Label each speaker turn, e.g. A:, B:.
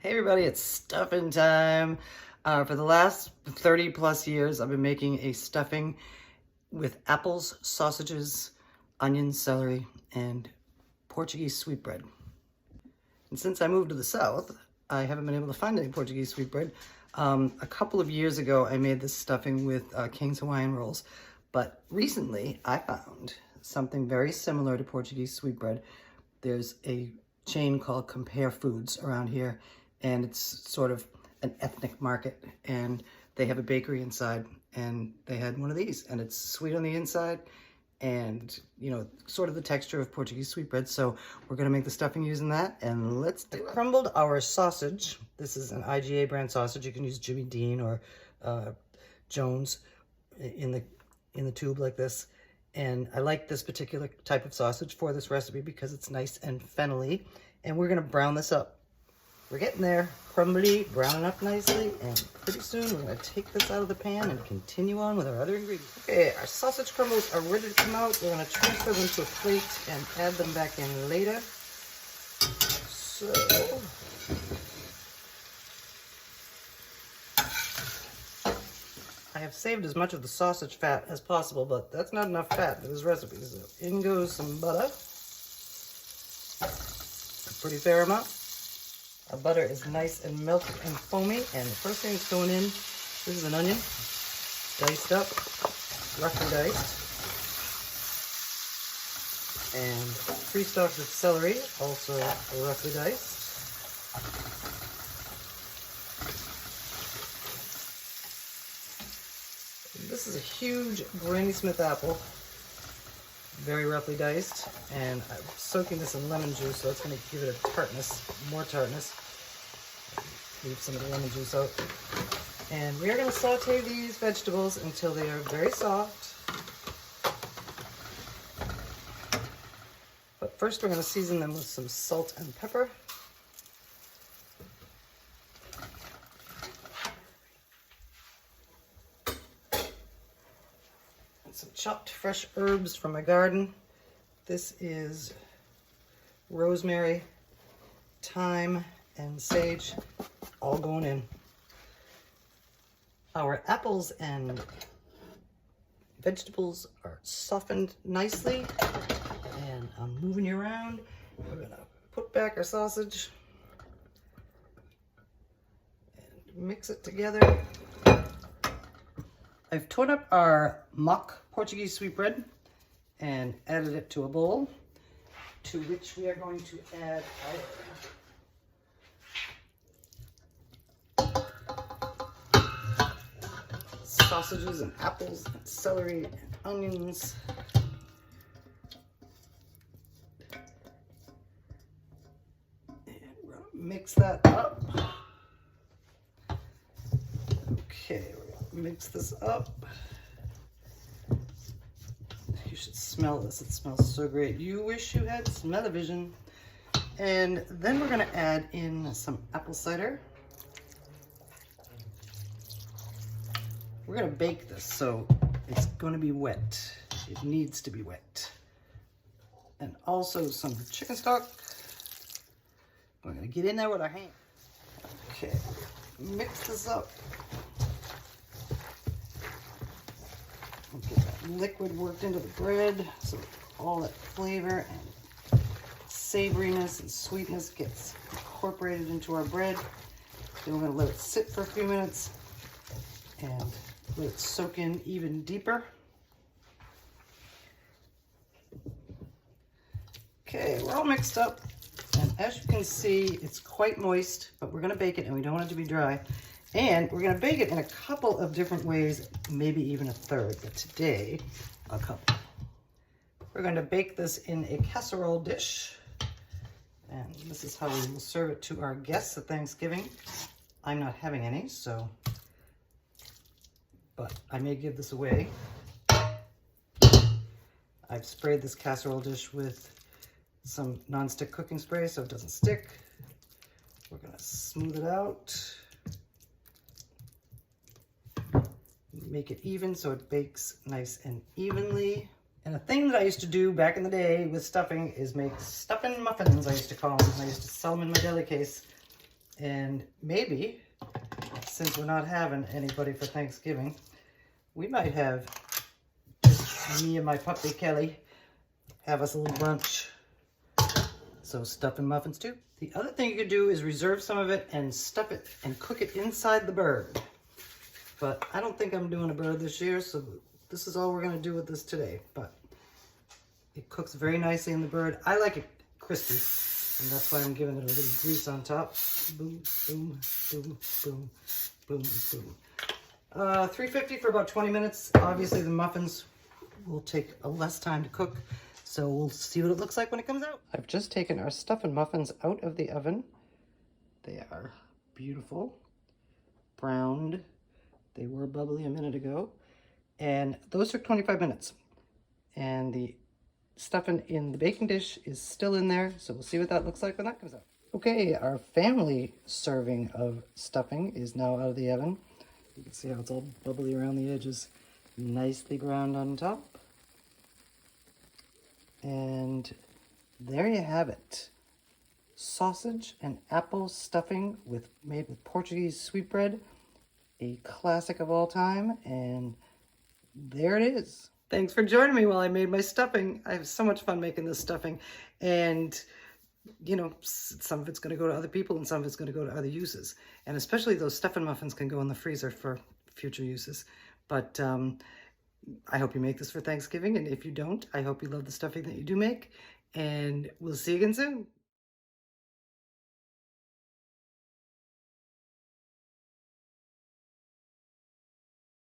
A: Hey everybody, it's stuffing time. For the last 30 plus years, I've been making a stuffing with apples, sausages, onions, celery, and Portuguese sweetbread. And since I moved to the South, I haven't been able to find any Portuguese sweetbread. A couple of years ago, I made this stuffing with King's Hawaiian rolls, but recently I found something very similar to Portuguese sweetbread. There's a chain called Compare Foods around here, and it's sort of an ethnic market, and they have a bakery inside, and they had one of these, and it's sweet on the inside and, you know, sort of the texture of Portuguese sweetbread. So we're gonna make the stuffing using that, and let's do it. Crumbled our sausage. This is an IGA brand sausage. You can use Jimmy Dean or Jones in the tube like this. And I like this particular type of sausage for this recipe because it's nice and fennelly. And we're gonna brown this up. We're getting there, crumbly, browning up nicely, and pretty soon we're gonna take this out of the pan and continue on with our other ingredients. Okay, our sausage crumbles are ready to come out. We're gonna transfer them to a plate and add them back in later. So, I have saved as much of the sausage fat as possible, but that's not enough fat for this recipe. So in goes some butter, a pretty fair amount. Our butter is nice and melted and foamy, and the first thing that's going in, this is an onion, diced up, roughly diced, and 3 stalks of celery, also roughly diced. This is a huge Granny Smith apple, very roughly diced, and I'm soaking this in lemon juice, so it's going to give it a tartness, more tartness. Leave some of the lemon juice out. And we are going to saute these vegetables until they are very soft. But first we're going to season them with some salt and pepper. And some chopped fresh herbs from my garden. This is rosemary, thyme, and sage, all going in. Our apples and vegetables are softened nicely, and I'm moving you around. We're gonna put back our sausage and mix it together. I've torn up our mock Portuguese sweetbread and added it to a bowl, to which we are going to add our sausages and apples and celery and onions. And we're gonna mix that up. Okay, we're gonna mix this up. You should smell this, it smells so great. You wish you had smell-o-vision. And then we're gonna add in some apple cider. We're gonna bake this, so it's gonna be wet. It needs to be wet. And also some chicken stock. We're gonna get in there with our hand. Okay, mix this up. Get that liquid worked into the bread, so all that flavor and savoriness and sweetness gets incorporated into our bread. Then we're gonna let it sit for a few minutes and let it soak in even deeper. Okay, we're all mixed up, and as you can see, it's quite moist, but we're gonna bake it, and we don't want it to be dry. And we're gonna bake it in a couple of different ways, maybe even a third, but today, a couple. We're gonna bake this in a casserole dish, and this is how we will serve it to our guests at Thanksgiving. I'm not having any, so, but I may give this away. I've sprayed this casserole dish with some non-stick cooking spray so it doesn't stick. We're gonna smooth it out. Make it even so it bakes nice and evenly. And a thing that I used to do back in the day with stuffing is make stuffing muffins, I used to call them. I used to sell them in my deli case. And maybe, since we're not having anybody for Thanksgiving, we might have just me and my puppy Kelly have us a little brunch. So stuffing muffins too. The other thing you could do is reserve some of it and stuff it and cook it inside the bird. But I don't think I'm doing a bird this year, so this is all we're gonna do with this today. But it cooks very nicely in the bird. I like it crispy, and that's why I'm giving it a little grease on top. Boom, boom, boom, boom, boom, boom. 350 for about 20 minutes. Obviously the muffins will take less time to cook, so we'll see what it looks like when it comes out. I've just taken our stuffing muffins out of the oven. They are beautiful, browned. They were bubbly a minute ago, and those took 25 minutes. And the stuffing in the baking dish is still in there, so we'll see what that looks like when that comes out. Okay, our family serving of stuffing is now out of the oven. You can see how it's all bubbly around the edges, nicely browned on top. And there you have it. Sausage and apple stuffing made with Portuguese sweetbread, a classic of all time, and there it is. Thanks for joining me while I made my stuffing. I have so much fun making this stuffing, and you know, some of it's going to go to other people and some of it's going to go to other uses. And especially those stuffing muffins can go in the freezer for future uses. But I hope you make this for Thanksgiving. And if you don't, I hope you love the stuffing that you do make. And we'll see you again soon.